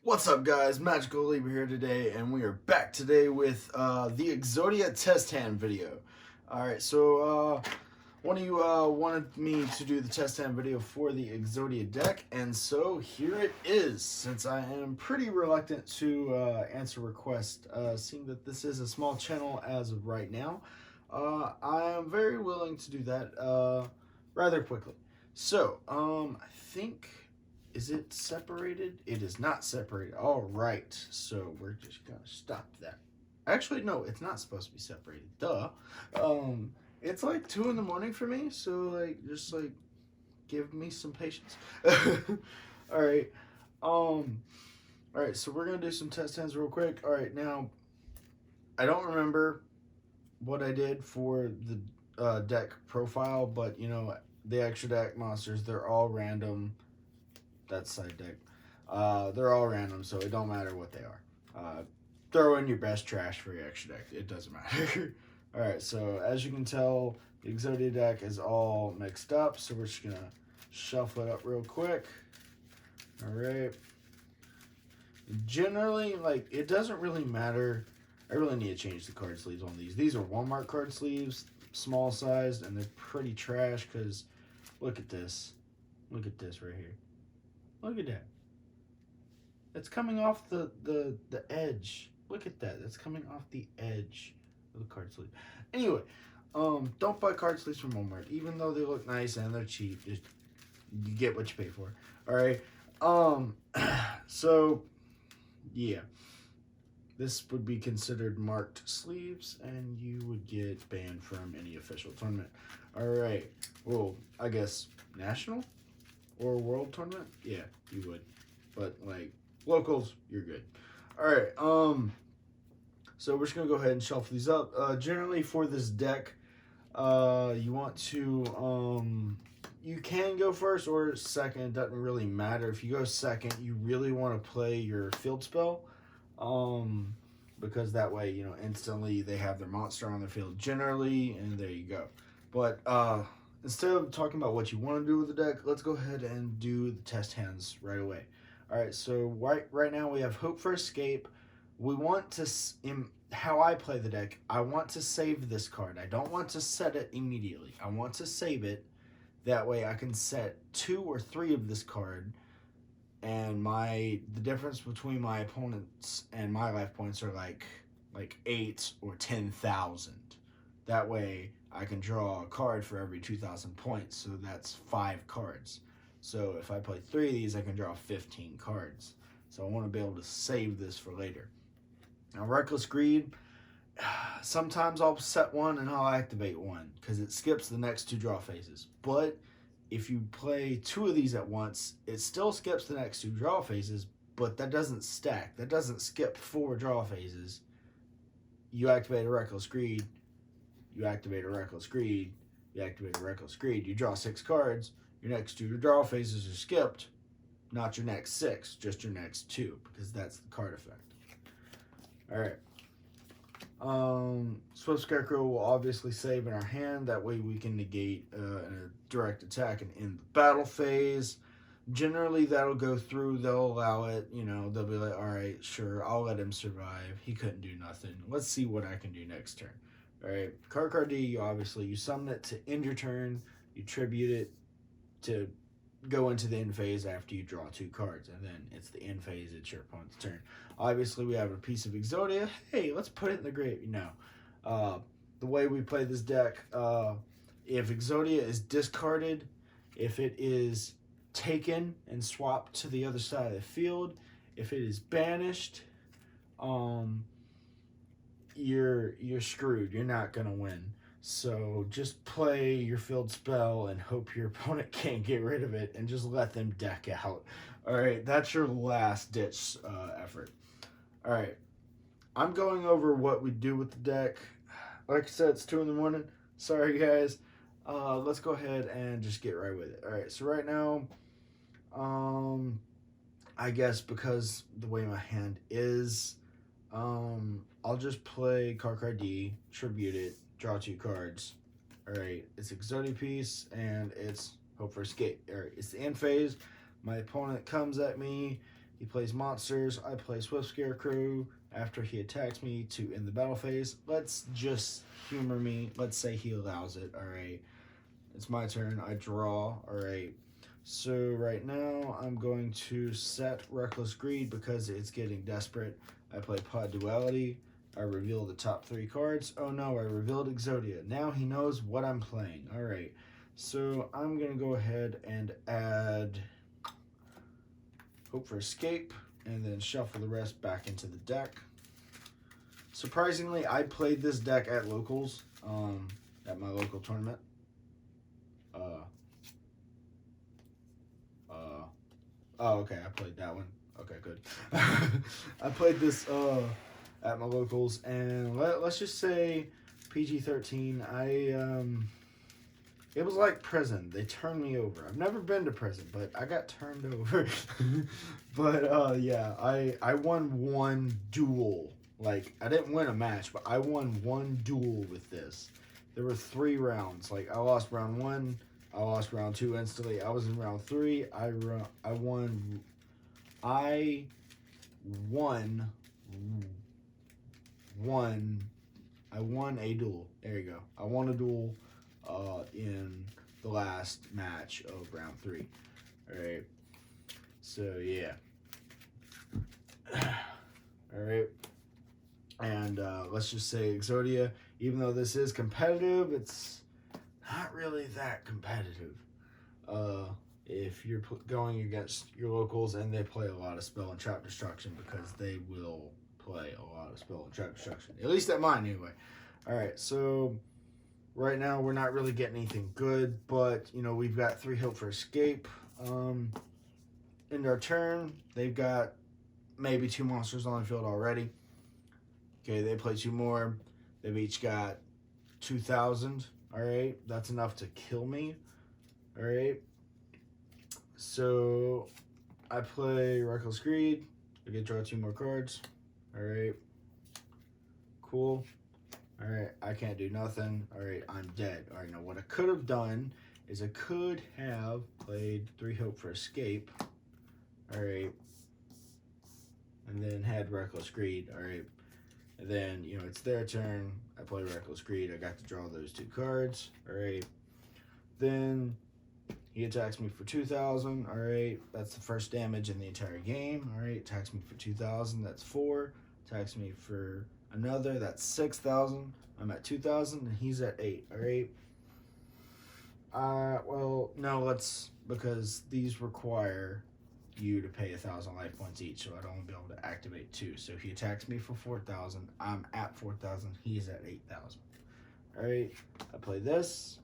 What's up, guys? Magical Libra here today, and we are back today with the Exodia test hand video. Alright, so one of you wanted me to do the test hand video for the Exodia deck, and so here it is. Since I am pretty reluctant to answer requests, seeing that this is a small channel as of right now, I am very willing to do that rather quickly. So, I think... is it separated? It is not separated. All right. So we're just going to stop that. Actually, no, it's not supposed to be separated. Duh. It's like 2 in the morning for me. So, just give me some patience. All right. All right. So we're going to do some test hands real quick. All right. Now, I don't remember what I did for the deck profile, but, you know, the extra deck monsters, they're all random. That's side deck. They're all random, so it don't matter what they are. Throw in your best trash for your extra deck. It doesn't matter. Alright, so as you can tell, the Exodia deck is all mixed up, so we're just going to shuffle it up real quick. Alright. Generally, it doesn't really matter. I really need to change the card sleeves on these. These are Walmart card sleeves, small sized, and they're pretty trash because look at this. Look at this right here. Look at that. That's coming off the edge. Look at that. That's coming off the edge of the card sleeve. Anyway, don't buy card sleeves from Walmart. Even though they look nice and they're cheap, just you get what you pay for. Alright. So yeah. This would be considered marked sleeves, and you would get banned from any official tournament. Alright. Well, I guess national? Or world tournament? Yeah, you would. But, locals, you're good. Alright, so we're just going to go ahead and shuffle these up. Generally, for this deck, you want to, you can go first or second. It doesn't really matter. If you go second, you really want to play your field spell. Because that way, you know, instantly they have their monster on their field generally, and there you go. But, instead of talking about what you want to do with the deck, let's go ahead and do the test hands right away. Alright, so right now we have Hope for Escape. We want to, how I play the deck, I want to save this card. I don't want to set it immediately. I want to save it. That way I can set 2 or 3 of this card, and the difference between my opponents and my life points are like 8 or 10,000. That way I can draw a card for every 2,000 points, so that's 5 cards. So if I play 3 of these, I can draw 15 cards. So I want to be able to save this for later. Now, Reckless Greed, sometimes I'll set 1 and I'll activate 1, because it skips the next 2 draw phases. But if you play 2 of these at once, it still skips the next 2 draw phases, but that doesn't stack. That doesn't skip 4 draw phases. You activate a Reckless Greed, you activate a Reckless Greed, you activate a Reckless Greed, you draw 6 cards, your next 2 draw phases are skipped, not your next 6, just your next 2, because that's the card effect. Alright. Swift Scarecrow will obviously save in our hand, that way we can negate a direct attack and end the battle phase. Generally that'll go through, they'll allow it, you know, they'll be like, alright, sure, I'll let him survive, he couldn't do nothing, let's see what I can do next turn. Alright, Card D, obviously, you summon it to end your turn, you tribute it to go into the end phase after you draw 2 cards, and then it's the end phase, it's your opponent's turn. Obviously, we have a piece of Exodia. Hey, let's put it in the grave. No. The way we play this deck, if Exodia is discarded, if it is taken and swapped to the other side of the field, if it is banished, you're screwed. You're not gonna win. So just play your field spell and hope your opponent can't get rid of it, and just let them deck out. Alright, that's your last ditch effort. Alright, I'm going over what we do with the deck. Like I said, it's 2 in the morning. Sorry guys. Let's go ahead and just get right with it. Alright, so right now, I guess because the way my hand is, I'll just play Card D, tribute it, draw 2 cards. Alright, it's Exodia piece, and it's Hope for Escape. Alright, it's the end phase. My opponent comes at me, He plays monsters. I play Swift Scarecrow after he attacks me to end the battle phase. Let's just humor me. Let's say he allows it. All right. It's my turn. I draw. All right. So right now I'm going to set Reckless Greed because it's getting desperate. I play Pod Duality. I reveal the top 3 cards. Oh no, I revealed Exodia. Now he knows what I'm playing. All right. So I'm going to go ahead and add Hope for Escape and then shuffle the rest back into the deck. Surprisingly, I played this deck at locals, at my local tournament. Oh, okay, I played that one. Okay, good. I played this at my locals, and let's just say PG-13. It was like prison. They turned me over. I've never been to prison, but I got turned over. But yeah, I won one duel. Like, I didn't win a match, but I won one duel with this. There were 3 rounds. Like, I lost round 1. I lost round 2 instantly. I was in round 3. I won a duel. There you go. I won a duel in the last match of round 3. All right. So yeah. All right. And let's just say Exodia, even though this is competitive, it's not really that competitive. If you're going against your locals and they play a lot of spell and trap destruction, because they will play a lot of spell and trap destruction. At least at mine, anyway. All right, so right now we're not really getting anything good, but you know we've got 3 Hope for Escape. In our turn, they've got maybe 2 monsters on the field already. Okay, they play 2 more. They've each got 2,000. All right, that's enough to kill me. All right. So I play Reckless Greed. I get to draw 2 more cards. All right. Cool. All right, I can't do nothing. All right, I'm dead. All right, now what I could have done is I could have played 3 Hope for Escape. All right. And then had Reckless Greed. All right. And then, you know, it's their turn. I play Reckless Greed. I got to draw those 2 cards. All right. Then he attacks me for 2,000. All right. That's the first damage in the entire game. All right. Attacks me for 2,000. That's 4. Attacks me for another. That's 6,000. I'm at 2,000 and he's at 8. All right. Well, no, because these require you to pay 1,000 life points each, so I'd only be able to activate 2. So he attacks me for 4,000. I'm at 4,000. He's at 8,000. All right. I play this.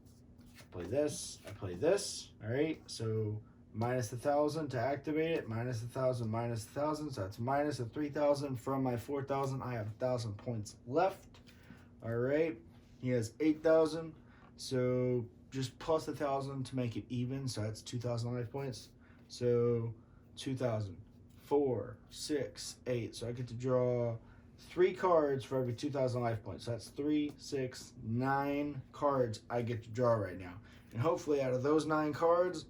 I play this. I play this. All right. So minus 1,000 to activate it. Minus 1,000. Minus 1,000. So that's minus 3,000 from my 4,000. I have 1,000 points left. All right. He has 8,000. So just plus 1,000 to make it even. So that's 2,000 life points. So 2,000, 4, 6, 8. So I get to draw 3 cards for every 2,000 life points. So that's 3, 6, 9 cards I get to draw right now. And hopefully out of those 9 cards,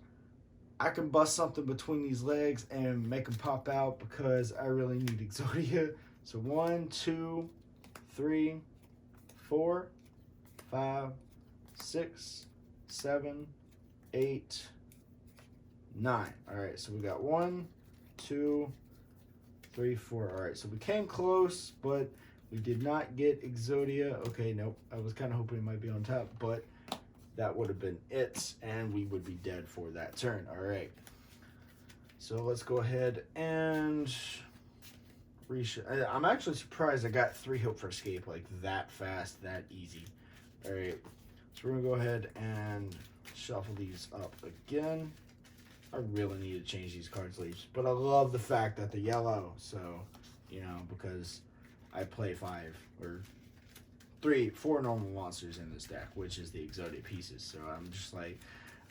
I can bust something between these legs and make them pop out because I really need Exodia. So 1, 2, 3, 4, 5, 6, 7, 8, 9. All right, so we got 1, 2, 3, 4. All right, so we came close, but we did not get Exodia. Okay, nope. I was kind of hoping it might be on top, but that would have been it, and we would be dead for that turn. All right. So let's go ahead and I'm actually surprised I got 3 Hope for Escape like that fast, that easy. All right. So we're gonna go ahead and shuffle these up again. I really need to change these card sleeves, but I love the fact that they're yellow. So, you know, because I play 4 normal monsters in this deck, which is the Exodia pieces. So I'm just like,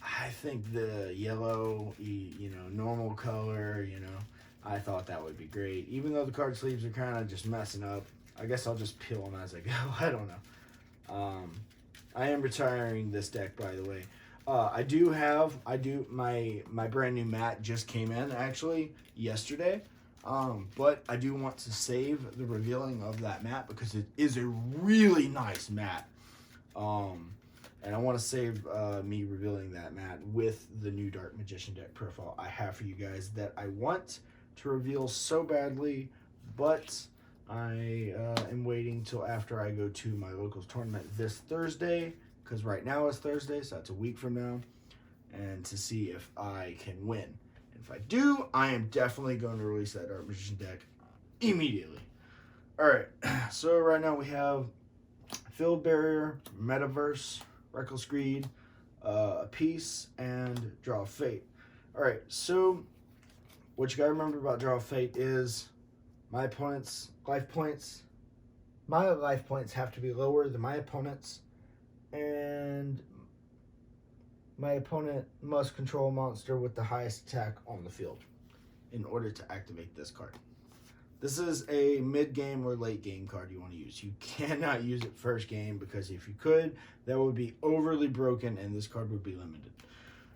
I think the yellow, you know, normal color, you know, I thought that would be great. Even though the card sleeves are kind of just messing up, I guess I'll just peel them as I go. I don't know. I am retiring this deck, by the way. My brand new mat just came in actually yesterday. But I do want to save the revealing of that mat because it is a really nice mat. And I want to save me revealing that mat with the new Dark Magician deck profile I have for you guys that I want to reveal so badly, but I am waiting till after I go to my locals tournament this Thursday, because right now it's Thursday, so that's a week from now, and to see if I can win. And if I do, I am definitely going to release that Dark Magician deck immediately. Alright, so right now we have Field Barrier, Metaverse, Reckless Greed, Peace, and Draw of Fate. Alright, so what you gotta remember about Draw of Fate is my opponent's life points. My life points have to be lower than my opponent's, and my opponent must control a monster with the highest attack on the field in order to activate this card. This is a mid-game or late-game card you want to use. You cannot use it first game because if you could, that would be overly broken and this card would be limited.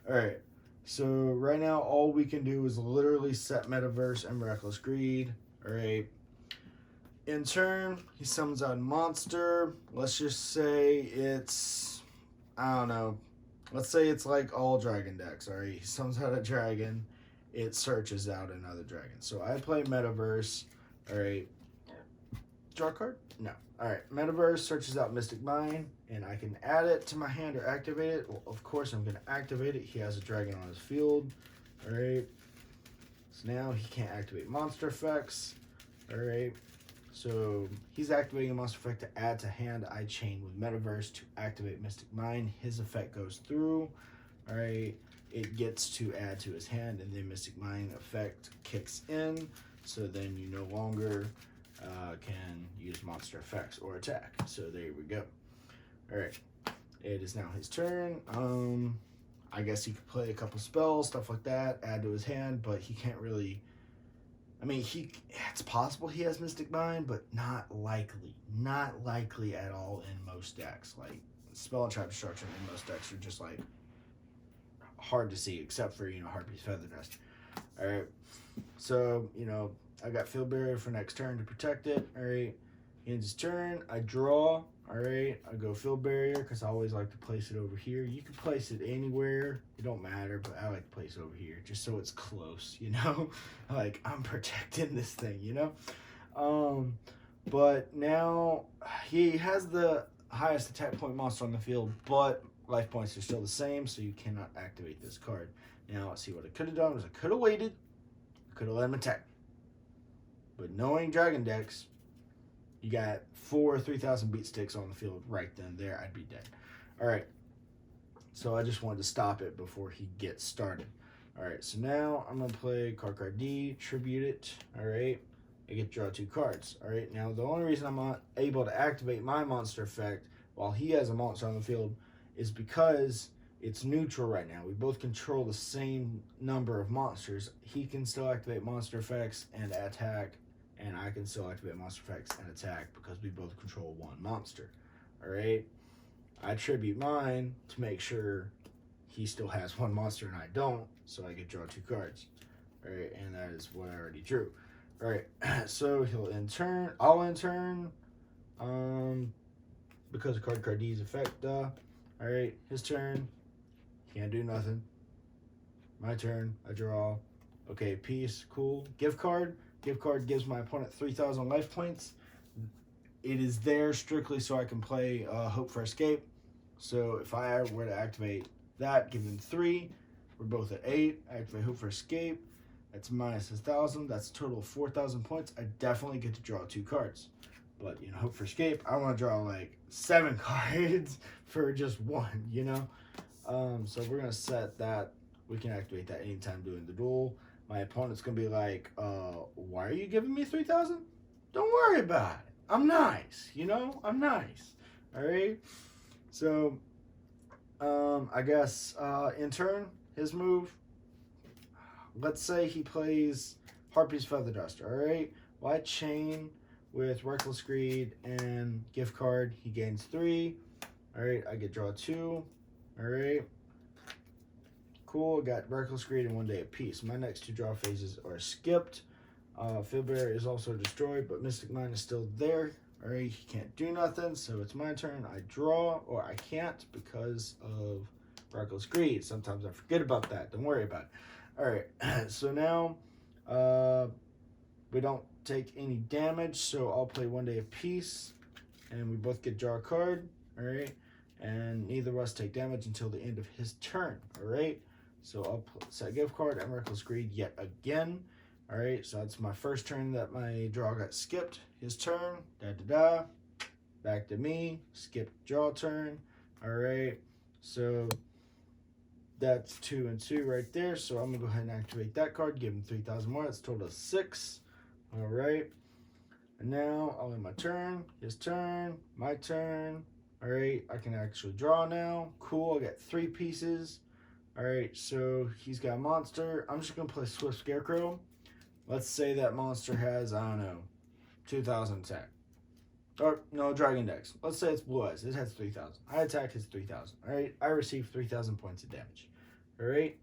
Alright, so right now all we can do is literally set Metaverse and Reckless Greed. Alright, in turn, he summons out a monster. Let's just say it's, I don't know, let's say it's like all dragon decks. Alright, he summons out a dragon. It searches out another dragon. So I play Metaverse. Alright. Draw a card? No. Alright. Metaverse searches out Mystic Mine, and I can add it to my hand or activate it. Well, of course, I'm going to activate it. He has a dragon on his field. Alright. So now he can't activate monster effects. Alright. So he's activating a monster effect to add to hand. I chain with Metaverse to activate Mystic Mine. His effect goes through. Alright. It gets to add to his hand, and then Mystic Mine effect kicks in. So then you no longer can use monster effects or attack. So there we go. Alright. It is now his turn. I guess he could play a couple spells, stuff like that, add to his hand, but he can't really... I mean, it's possible he has Mystic Mine, but not likely. Not likely at all in most decks. Like, Spell and Trap Destruction in most decks are just, like, hard to see, except for, Harpy's Feather Nest. Alright. So, I got Field Barrier for next turn to protect it. Alright. Ends his turn. I draw. Alright. I go Field Barrier because I always like to place it over here. You can place it anywhere. It don't matter, but I like to place it over here just so it's close, Like, I'm protecting this thing, But now he has the highest attack point monster on the field, but life points are still the same, so you cannot activate this card. Now, let's see what I could have done was I could have waited. I could have let him attack. But knowing dragon decks, you got 4 3,000 beat sticks on the field right then and there. I'd be dead. All right. So I just wanted to stop it before he gets started. All right. So now I'm going to play card D, tribute it. All right. I get to draw 2 cards. All right. Now, the only reason I'm not able to activate my monster effect while he has a monster on the field is because it's neutral right now. We both control the same number of monsters. He can still activate monster effects and attack, and I can still activate monster effects and attack because we both control one monster. Alright? I tribute mine to make sure he still has one monster and I don't, so I get to draw 2 cards. Alright, and that is what I already drew. Alright, so he'll end turn. I'll end turn. Because of card D's effect, Alright, his turn. Can't do nothing. My turn. I draw. Okay, peace. Cool. Gift card. Gift card gives my opponent 3,000 life points. It is there strictly so I can play Hope for Escape. So if I were to activate that, give him 3. We're both at 8. Activate Hope for Escape. That's minus 1,000. That's a total of 4,000 points. I definitely get to draw 2 cards. But, Hope for Escape, I want to draw like 7 cards for just 1, So we're going to set that. We can activate that anytime doing the duel. My opponent's going to be like, why are you giving me 3,000? Don't worry about it. I'm nice, I'm nice. All right? So, I guess in turn, his move, let's say he plays Harpy's Feather Duster, all right? Well, I chain with Reckless Greed and Gift Card. He gains 3. All right, I get draw 2. All right. Cool, got Reckless Greed and 1 day of peace. My next 2 draw phases are skipped. Field Bearer is also destroyed, but Mystic Mine is still there. Alright, he can't do nothing, so it's my turn. I draw, or I can't because of Reckless Greed. Sometimes I forget about that. Don't worry about it. Alright, so now we don't take any damage, so I'll play 1 day apiece, and we both get draw a card. Alright, and neither of us take damage until the end of his turn. Alright, so I'll set gift card and Reckless Greed yet again. Alright, so that's my first turn that my draw got skipped. His turn, da-da-da, back to me, skip draw turn. Alright, so that's 2 and 2 right there. So I'm going to go ahead and activate that card, give him 3,000 more. That's a total of 6. Alright, and now I'll end my turn, his turn, my turn. Alright, I can actually draw now. Cool, I got 3 pieces. Alright, so he's got a monster. I'm just going to play Swift Scarecrow. Let's say that monster has, I don't know, 2,000 attack. Or, no, Dragon Dex. Let's say it's Blue Eyes. It has 3,000. I attack his 3,000. Alright, I receive 3,000 points of damage. Alright,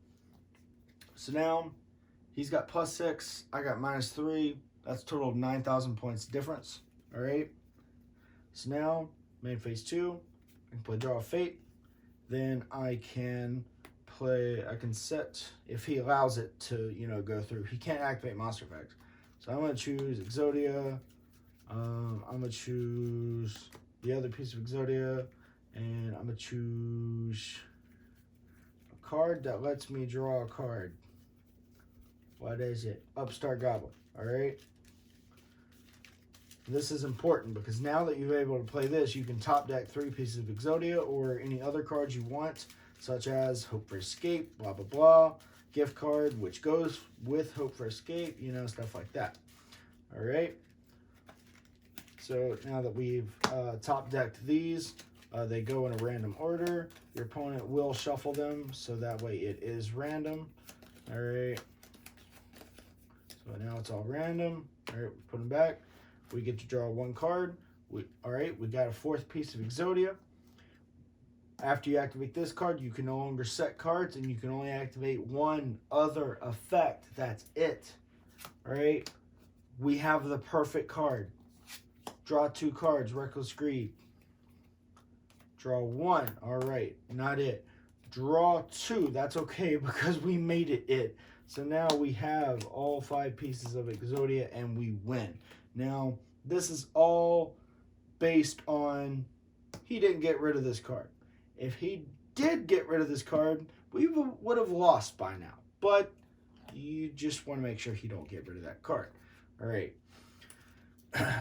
so now he's got +6. I got -3. That's a total of 9,000 points difference. Alright, so now, main phase 2, I can play Draw a Fate. Then I can set, if he allows it to, go through. He can't activate monster effects. So I'm going to choose Exodia. I'm going to choose the other piece of Exodia. And I'm going to choose a card that lets me draw a card. What is it? Upstart Goblin. Alright? This is important because now that you're able to play this, you can top deck 3 pieces of Exodia or any other cards you want, such as Hope for Escape, blah, blah, blah, gift card, which goes with Hope for Escape, stuff like that. All right. So now that we've top decked these, they go in a random order. Your opponent will shuffle them, so that way it is random. All right. So now it's all random. All right, we put them back. We get to draw 1 card. All right, we got a 4th piece of Exodia. After you activate this card, you can no longer set cards, and you can only activate 1 other effect. That's it. All right, we have the perfect card. Draw 2 cards, Reckless Greed. Draw 1. All right, not it. Draw 2. That's okay because we made it. So now we have all 5 pieces of Exodia, and we win. Now, this is all based on he didn't get rid of this card. If he did get rid of this card, we would have lost by now. But you just want to make sure he don't get rid of that card. All right.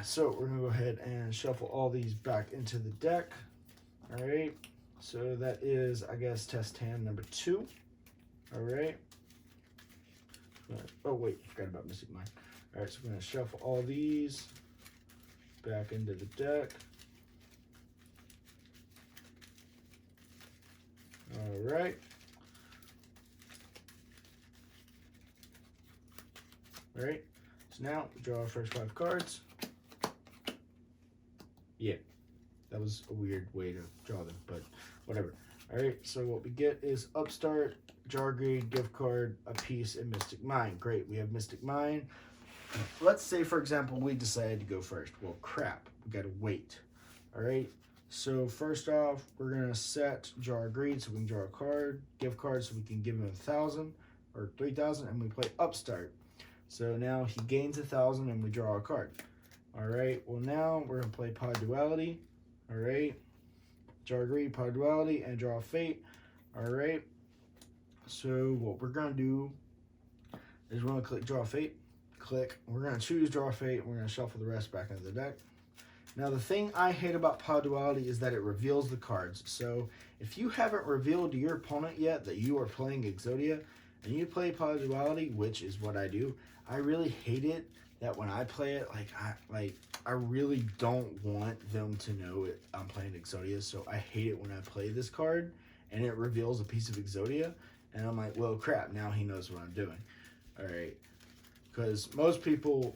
So we're going to go ahead and shuffle all these back into the deck. All right. So that is, I guess, test hand number 2. All right. Oh, wait. Forgot about Mystic Mine. All right, so we're going to shuffle all these back into the deck. All right. All right, so now we draw our first 5 cards. Yeah, that was a weird way to draw them, but whatever. All right, so what we get is Upstart, Jar Greed, Gift Card, a piece, and Mystic Mine. Great, we have Mystic Mine. Let's say, for example, we decided to go first. Well, crap, we got to wait. All right, so first off, we're going to set Jar Greed so we can draw a card, Gift Card so we can give him 1,000 or 3,000, and we play Upstart. So now he gains 1,000 and we draw a card. All right, well now we're going to play Pod Duality. All right, Jar Greed, Pod Duality, and draw a Fate. All right, so what we're going to do is we're going to click Draw Fate. Click. We're going to choose Draw Fate. We're going to shuffle the rest back into the deck. Now, the thing I hate about Pod Duality is that it reveals the cards. So if you haven't revealed to your opponent yet that you are playing Exodia and you play Pod Duality, which is what I do, I really hate it that when I play it, I really don't want them to know I'm playing Exodia. So I hate it when I play this card and it reveals a piece of Exodia. And I'm like, well, crap, now he knows what I'm doing. All right. Because most people,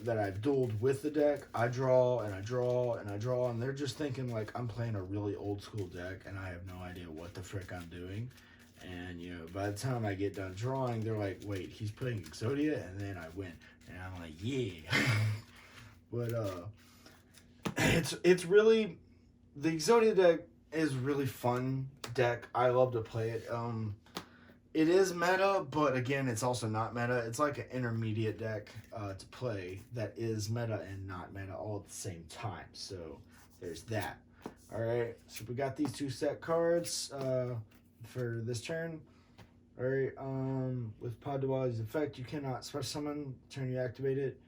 that I've dueled with the deck, I draw, and I draw, and I draw, and they're just thinking, I'm playing a really old school deck, and I have no idea what the frick I'm doing. And, you know, by the time I get done drawing, they're like, wait, he's playing Exodia? And then I win. And I'm like, yeah. But, it's really, the Exodia deck is really fun deck. I love to play it. It is meta, but again, it's also not meta. It's like an intermediate deck to play that is meta and not meta all at the same time. So there's that. All right, so we got these 2 set cards for this turn. All right, with Pod Diwali's effect, you cannot special summon. Turn you activate it,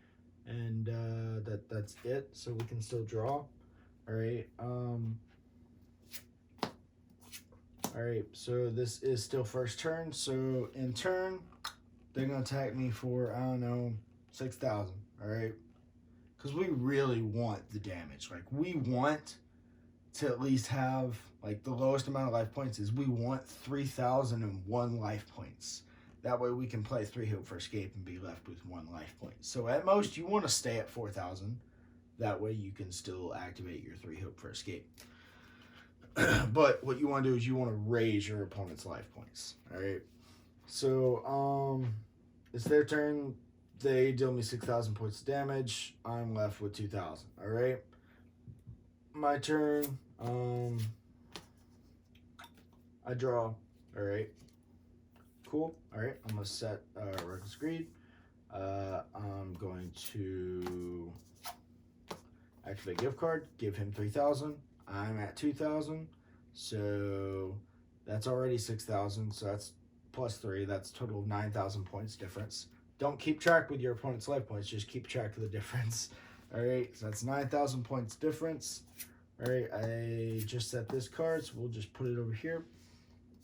and that's it. So we can still draw. All right. All right. So this is still first turn. So in turn, they're gonna attack me for, I don't know, 6,000. All right, because we really want the damage. Like, we want to at least have, like, the lowest amount of life points is we want 3,001 life points. That way we can play 3 Hope for Escape and be left with 1 life point. So at most you want to stay at 4,000. That way you can still activate your 3 Hope for Escape. But what you want to do is you want to raise your opponent's life points. All right. So it's their turn. They deal me 6,000 points of damage. I'm left with 2,000. All right. My turn. I draw. All right. Cool. All right. I'm gonna set Reckless Greed. I'm going to activate gift card. Give him 3,000. I'm at 2,000. So that's already 6,000. So that's plus 3. That's a total of 9,000 points difference. Don't keep track with your opponent's life points. Just keep track of the difference. All right. So that's 9,000 points difference. All right, I just set this card, so we'll just put it over here.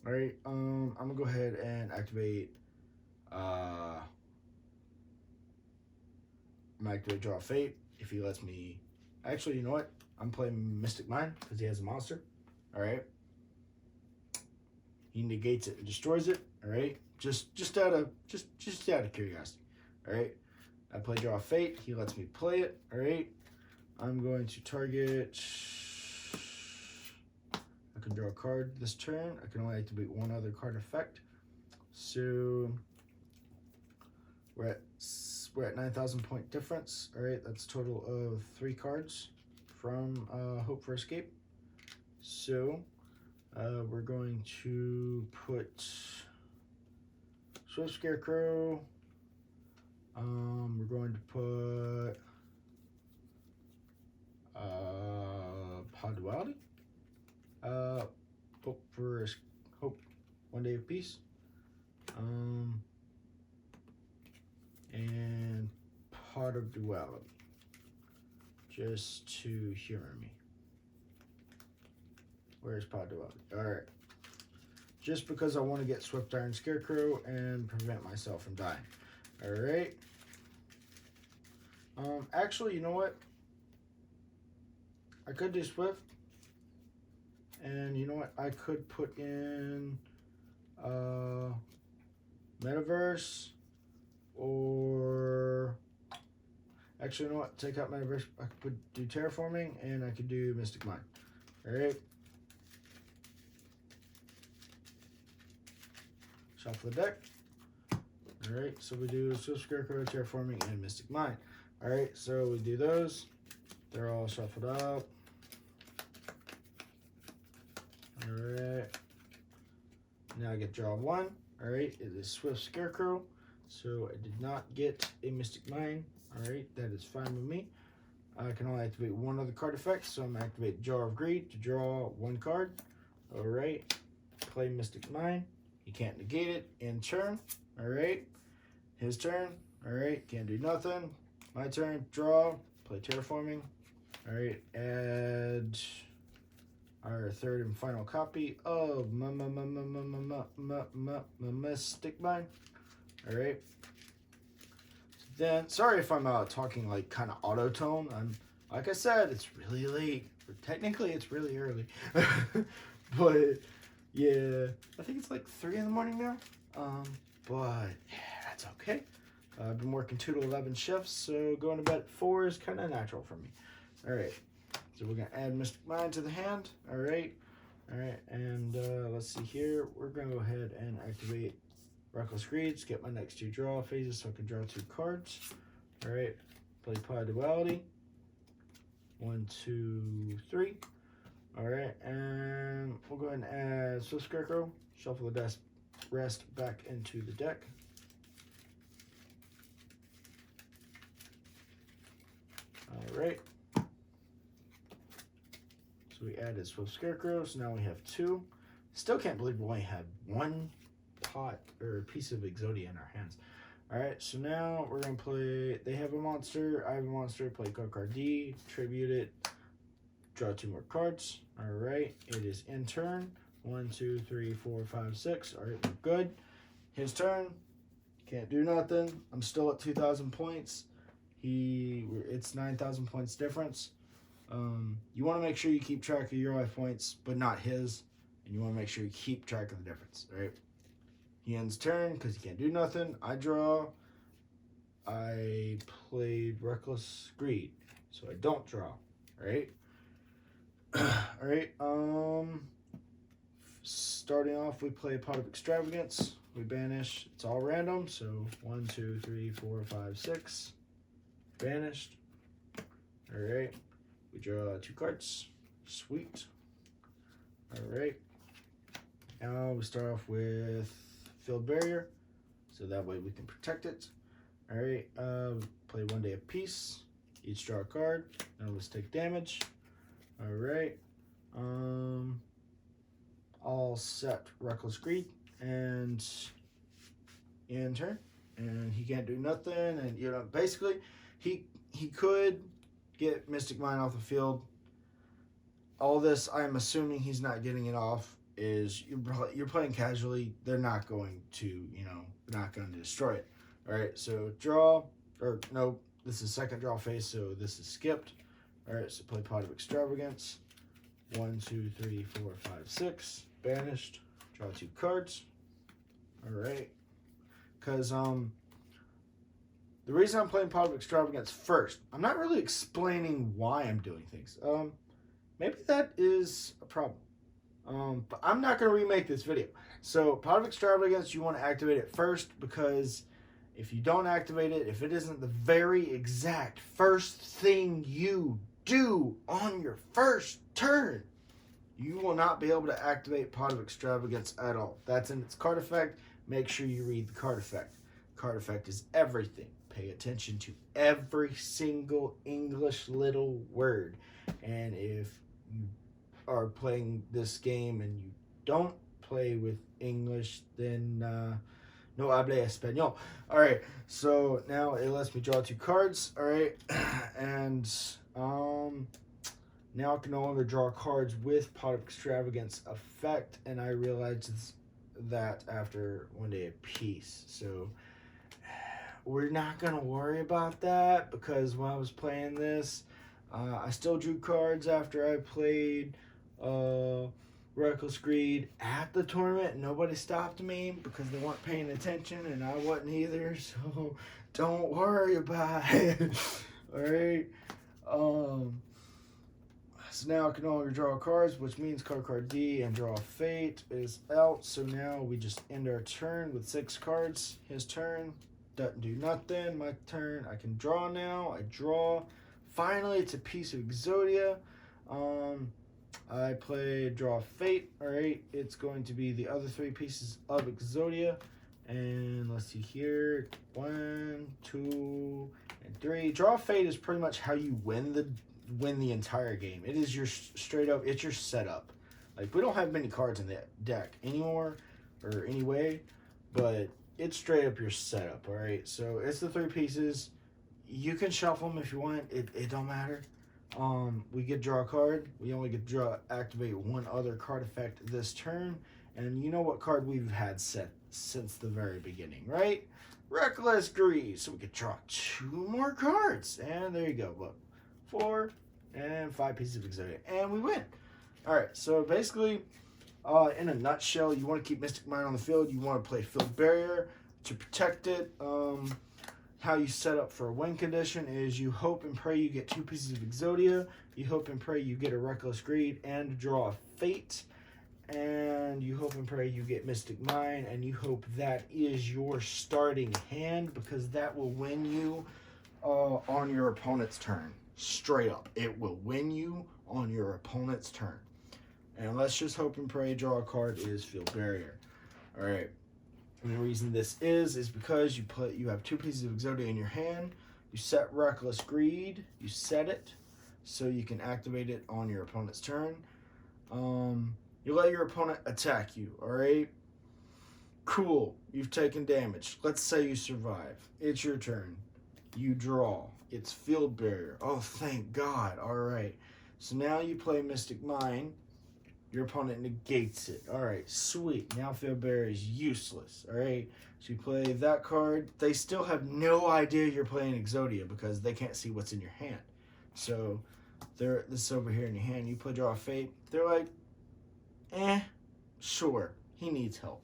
All right, I'm gonna go ahead and activate. I'm gonna activate Draw Fate if he lets me. Actually, you know what? I'm playing Mystic Mind because he has a monster. All right. He negates it and destroys it. All right. Just out of curiosity. All right. I play Draw Fate. He lets me play it. All right. I'm going to target. I can draw a card this turn. I can only activate 1 other card effect. So we're at 9,000 point difference. All right, that's a total of 3 cards from Hope for Escape. So we're going to put Swift Scarecrow. We're going to put Pod Duality. Hope 1 Day of Peace. And Pot of Duality. Just to humor me. Where's Pod Duality? Alright. Just because I want to get Swift Iron Scarecrow and prevent myself from dying. Alright. Actually, you know what? I could do Swift. And you know what? I could put in Metaverse, or actually, you know what? Take out Metaverse. I could do Terraforming, and I could do Mystic Mind. All right. Shuffle the deck. All right. So we do Swift Scarecrow, Terraforming, and Mystic Mind. All right. So we do those. They're all shuffled up. Alright. Now I get draw 1. Alright, it is Swift Scarecrow. So I did not get a Mystic Mind. Alright, that is fine with me. I can only activate 1 other card effect, so I'm going to activate Jar of Greed to draw 1 card. Alright, play Mystic Mind. He can't negate it. End turn. Alright, his turn. Alright, can't do nothing. My turn, draw, play Terraforming. Alright, add our 3rd and final copy of Mystic Mind. All right. Then, sorry if I'm talking like kind of auto tone. Like I said, it's really late. Technically, it's really early, but yeah, I think it's like 3 in the morning now. But yeah, that's okay. I've been working 2 to 11 shifts, so going to bed at 4 is kind of natural for me. All right. So we're going to add Mystic Mind to the hand. All right. All right, and let's see here. We're gonna go ahead and activate Reckless Greed. Skip my next 2 draw phases so I can draw 2 cards. All right, play Pod Duality. 1, 2, 3. All right, and we'll go ahead and add Swift Scarecrow. Shuffle the rest back into the deck. All right. So we added Swift Scarecrow, so now we have 2. Still can't believe we only had 1 pot or piece of Exodia in our hands. All right, so now we're gonna play. They have a monster. I have a monster. Play card D. Tribute it. Draw 2 more cards. All right, it is in turn. 1, 2, 3, 4, 5, 6. All right, we're good. His turn. Can't do nothing. I'm still at 2,000 points. It's 9,000 points difference. You want to make sure you keep track of your life points, but not his. And you want to make sure you keep track of the difference, right? He ends turn because he can't do nothing. I draw. I played Reckless Greed, so I don't draw, right? All right. Starting off, we play a Pot of Extravagance. We banish. It's all random, so 1, 2, 3, 4, 5, 6. Banished. All right. We draw 2 cards. Sweet. All right. Now we start off with Field Barrier, so that way we can protect it. All right. Play 1 day of peace. Each draw a card. Now let's take damage. All right. I'll set Reckless Greed and in turn, and he can't do nothing. And you know, basically, he could get Mystic Mine off the field. All this, I'm assuming he's not getting it off. Is you're playing casually. They're not going to, not going to destroy it. All right, so draw, or no, this is second draw phase, so this is skipped. All right, so play Pot of Extravagance. 1, 2, 3, 4, 5, 6. Banished. Draw 2 cards. All right, because the reason I'm playing Pot of Extravagance first, I'm not really explaining why I'm doing things. Maybe that is a problem. But I'm not going to remake this video. So Pot of Extravagance, you want to activate it first, because if you don't activate it, if it isn't the very exact first thing you do on your first turn, you will not be able to activate Pot of Extravagance at all. That's in its card effect. Make sure you read the card effect. Card effect is everything. Pay attention to every single English little word. And if you are playing this game and you don't play with English, then no hable español. All right, so now it lets me draw 2 cards. All right, and now I can no longer draw cards with Pot of Extravagance effect, and I realized that after 1 day of peace. So we're not gonna worry about that, because when I was playing this, I still drew cards after I played Reckless Greed at the tournament. Nobody stopped me because they weren't paying attention, and I wasn't either, so don't worry about it. All right. So now I can no longer draw cards, which means card D and draw Fate is out. So now we just end our turn with 6 cards. His turn doesn't do nothing. My turn, I can draw now. I draw. Finally, it's a piece of Exodia. I play draw Fate. All right, it's going to be the other 3 pieces of Exodia. And let's see here, 1, 2, and 3. Draw Fate is pretty much how you win the entire game. It is your straight up. It's your setup. Like, we don't have many cards in the deck anymore, or anyway, but it's straight up your setup. All right, so it's the 3 pieces. You can shuffle them if you want. It don't matter. We get draw a card. We only get draw activate 1 other card effect this turn, and you know what card we've had set since the very beginning, right? Reckless Greed. So we could draw 2 more cards, and there you go. Look, 4 and 5 pieces of Exodia, and we win. All right. So basically, in a nutshell, you want to keep Mystic Mine on the field. You want to play Field Barrier to protect it. How you set up for a win condition is you hope and pray you get 2 pieces of Exodia. You hope and pray you get a Reckless Greed and draw a Fate. and you hope and pray you get Mystic Mine, and you hope that is your starting hand, because that will win you on your opponent's turn. Straight up, it will win you on your opponent's turn. And let's just hope and pray draw a card is Field Barrier. All right. And the reason this is because you have 2 pieces of Exodia in your hand. You set Reckless Greed. You set it so you can activate it on your opponent's turn. You let your opponent attack you. All right. Cool. You've taken damage. Let's say you survive. It's your turn. You draw. It's Field Barrier. Oh, thank God. All right. So now you play Mystic Mine. Your opponent negates it. All right, sweet. Now Field Barrier is useless. All right, so you play that card. They still have no idea you're playing Exodia because they can't see what's in your hand. So this is over here in your hand. You play Draw a Fate. They're like, sure. He needs help.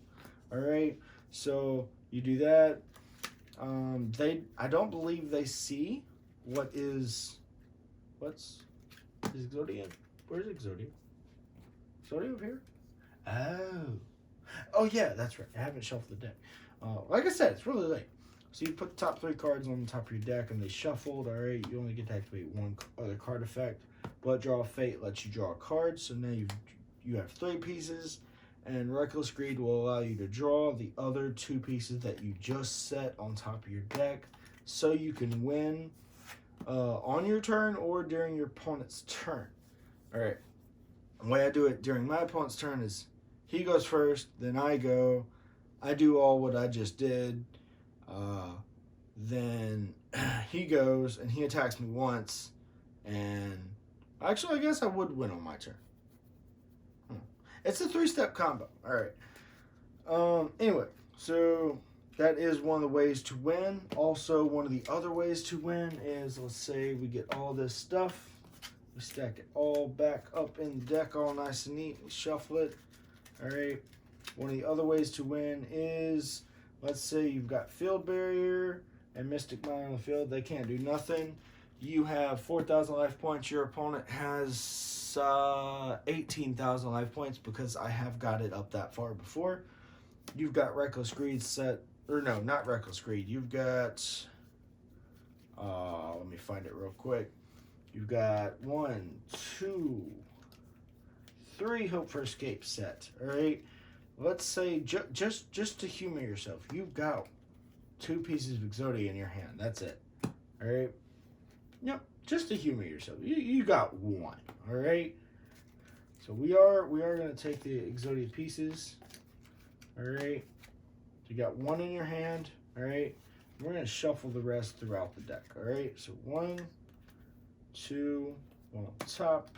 All right, so you do that. I don't believe they see what's Exodia? Where's Exodia? Exodia over here? Oh yeah, that's right. I haven't shuffled the deck. Like I said, it's really late. So you put the top 3 cards on the top of your deck, and they shuffled. All right, you only get to activate 1 other card effect. But Draw a Fate lets you draw a card. So now you have 3 pieces, and Reckless Greed will allow you to draw the other 2 pieces that you just set on top of your deck, so you can win on your turn or during your opponent's turn. All right. The way I do it during my opponent's turn is he goes first, then I go. I do all what I just did. Then he goes and he attacks me once. And actually, I guess I would win on my turn. It's a 3-step combo. All right. Anyway, so that is one of the ways to win. Also, one of the other ways to win is, let's say we get all this stuff. We stack it all back up in the deck all nice and neat. We shuffle it. All right. One of the other ways to win is, let's say you've got Field Barrier and Mystic Mine on the field. They can't do nothing. You have 4,000 life points. Your opponent has 18,000 life points because I have got it up that far before. You've got Reckless Greed set. Or no, not Reckless Greed. You've got... let me find it real quick. You've got 1, 2, 3 Hope for Escape set. All right. Let's say just to humor yourself, you've got 2 pieces of Exodia in your hand. That's it. All right. Yep. Just to humor yourself, you got 1. All right. So we are going to take the Exodia pieces. All right. So you got 1 in your hand. All right. We're going to shuffle the rest throughout the deck. All right. So 1, 2, 1 on top,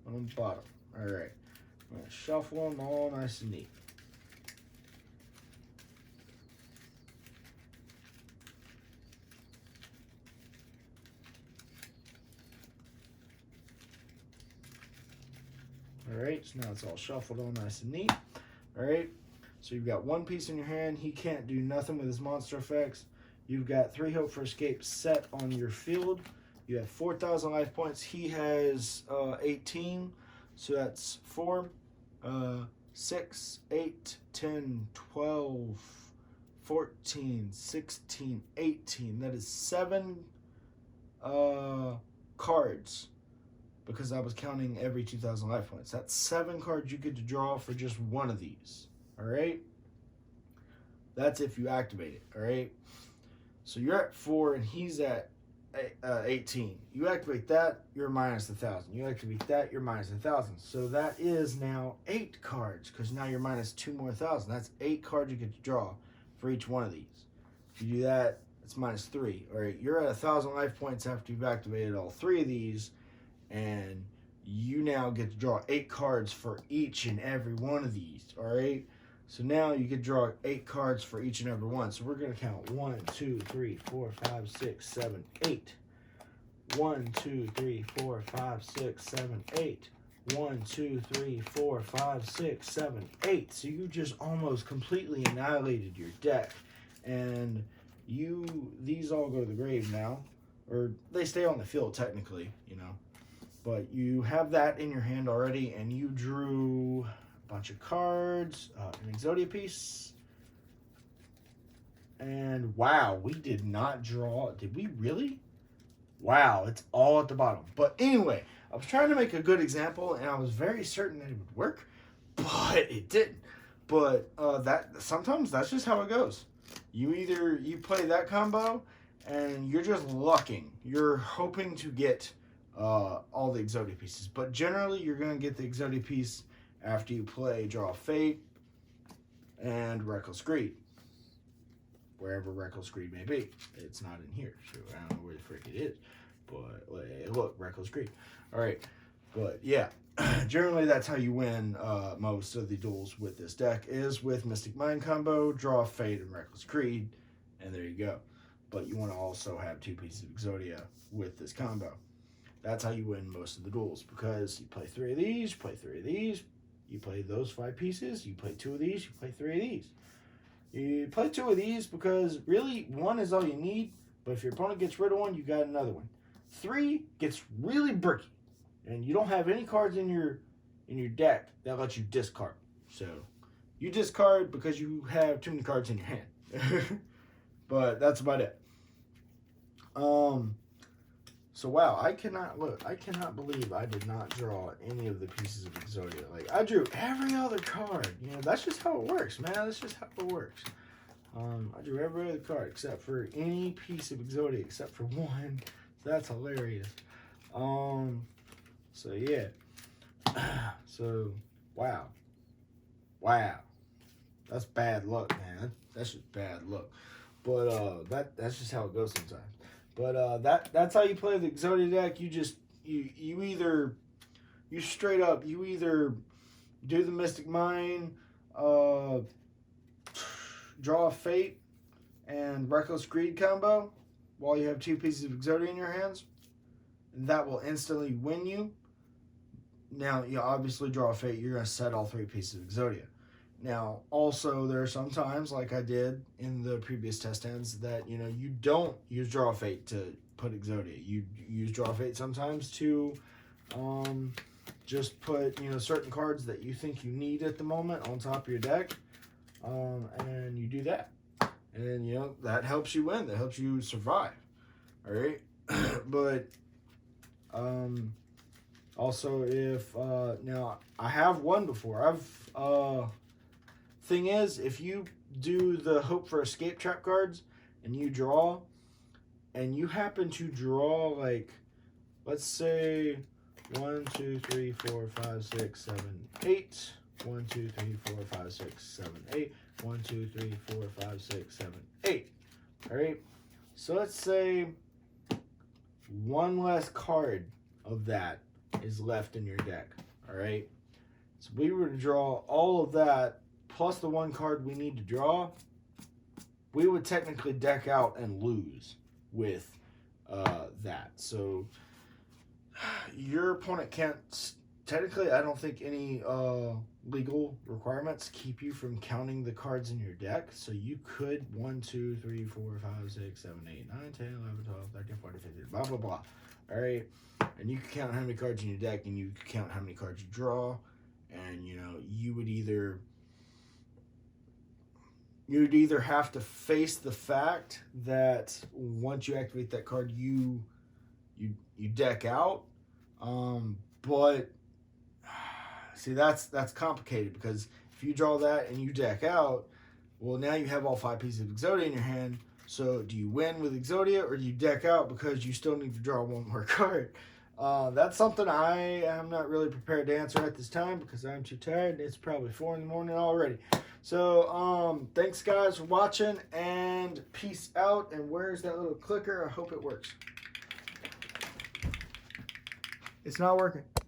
1 on the bottom. All right. I'm going to shuffle them all nice and neat. All right, so now it's all shuffled all nice and neat. All right, so you've got 1 piece in your hand. He can't do nothing with his monster effects. You've got 3 Hope for Escape set on your field. You have 4,000 life points. He has 18, so that's 4, 6, 8, 10, 12, 14, 16, 18. That is 7 cards, because I was counting every 2,000 life points. That's 7 cards you get to draw for just 1 of these. All right? That's if you activate it. All right? So you're at 4 and he's at 18. You activate that, you're minus 1,000. You activate that, you're minus 1,000. So that is now 8 cards, because now you're minus 2 more thousand. That's 8 cards you get to draw for each one of these. If you do that, it's minus 3. All right, you're at 1,000 life points after you've activated all 3 of these, and you now get to draw 8 cards for each and every one of these. All right. So now you can draw 8 cards for each and every one. So we're going to count 1, 2, 3, 4, 5, 6, 7, 8. 1, 2, 3, 4, 5, 6, 7, 8. 1, 2, 3, 4, 5, 6, 7, 8. So you just almost completely annihilated your deck. And these all go to the grave now. Or they stay on the field technically, you know. But you have that in your hand already, and you drew bunch of cards, an Exodia piece. And wow, we did not draw. Did we really? Wow, it's all at the bottom. But anyway, I was trying to make a good example, and I was very certain that it would work, but it didn't. But that sometimes that's just how it goes. You play that combo, and you're just lucking. You're hoping to get all the Exodia pieces. But generally, you're going to get the Exodia piece after you play Draw a Fate and Reckless Greed. Wherever Reckless Greed may be. It's not in here, so I don't know where the frick it is. But look, Reckless Greed. Alright, but yeah, generally that's how you win most of the duels with this deck, is with Mystic Mind combo, Draw a Fate, and Reckless Greed, and there you go. But you want to also have 2 pieces of Exodia with this combo. That's how you win most of the duels, because you play 3 of these, you play 3 of these, you play those 5 pieces, you play 2 of these, you play 3 of these. You play 2 of these because really 1 is all you need, but if your opponent gets rid of 1, you got another one. 3 gets really bricky, and you don't have any cards in your deck that let you discard. So you discard because you have too many cards in your hand. But that's about it. So wow, I cannot believe I did not draw any of the pieces of Exodia. Like, I drew every other card. You know, that's just how it works, man. That's just how it works. I drew every other card except for any piece of Exodia except for 1. That's hilarious. So yeah. So wow. That's bad luck, man. That's just bad luck. But that's just how it goes sometimes. But that's how you play the Exodia deck. You either do the Mystic Mind, Draw a Fate, and Reckless Greed combo while you have 2 pieces of Exodia in your hands, and that will instantly win you. Now, you obviously Draw a Fate, you're going to set all 3 pieces of Exodia. Now, also, there are some times, like I did in the previous test hands, that, you know, you don't use Draw a Fate to put Exodia. You use Draw a Fate sometimes to just put, you know, certain cards that you think you need at the moment on top of your deck, and you do that. And, you know, that helps you win. That helps you survive. All right? But also, if now I have won before. Thing is, if you do the Hope for Escape trap cards and you draw, and you happen to draw, like, let's say 1, 2, 3, 4, 5, 6, 7, 8. 1, 2, 3, 4, 5, 6, 7, 8. 1, 2, 3, 4, 5, 6, 7, 8. All right. So let's say 1 less card of that is left in your deck. All right. So we were to draw all of that plus the 1 card we need to draw. We would technically deck out and lose with that. So your opponent can't. Technically, I don't think any legal requirements keep you from counting the cards in your deck. So you could 1, 2, 3, 4, 5, 6, 7, 8, 9, 10, 11, 12, 13, 14, 15, blah, blah, blah. All right. And you can count how many cards in your deck, and you can count how many cards you draw. And, you know, you would either have to face the fact that once you activate that card, you deck out. But see, that's complicated, because if you draw that and you deck out, well, now you have all 5 pieces of Exodia in your hand. So do you win with Exodia, or do you deck out because you still need to draw 1 more card? That's something I am not really prepared to answer at this time, because I'm too tired. It's probably 4 in the morning already. So thanks guys for watching, and peace out. And where's that little clicker? I hope it works. It's not working.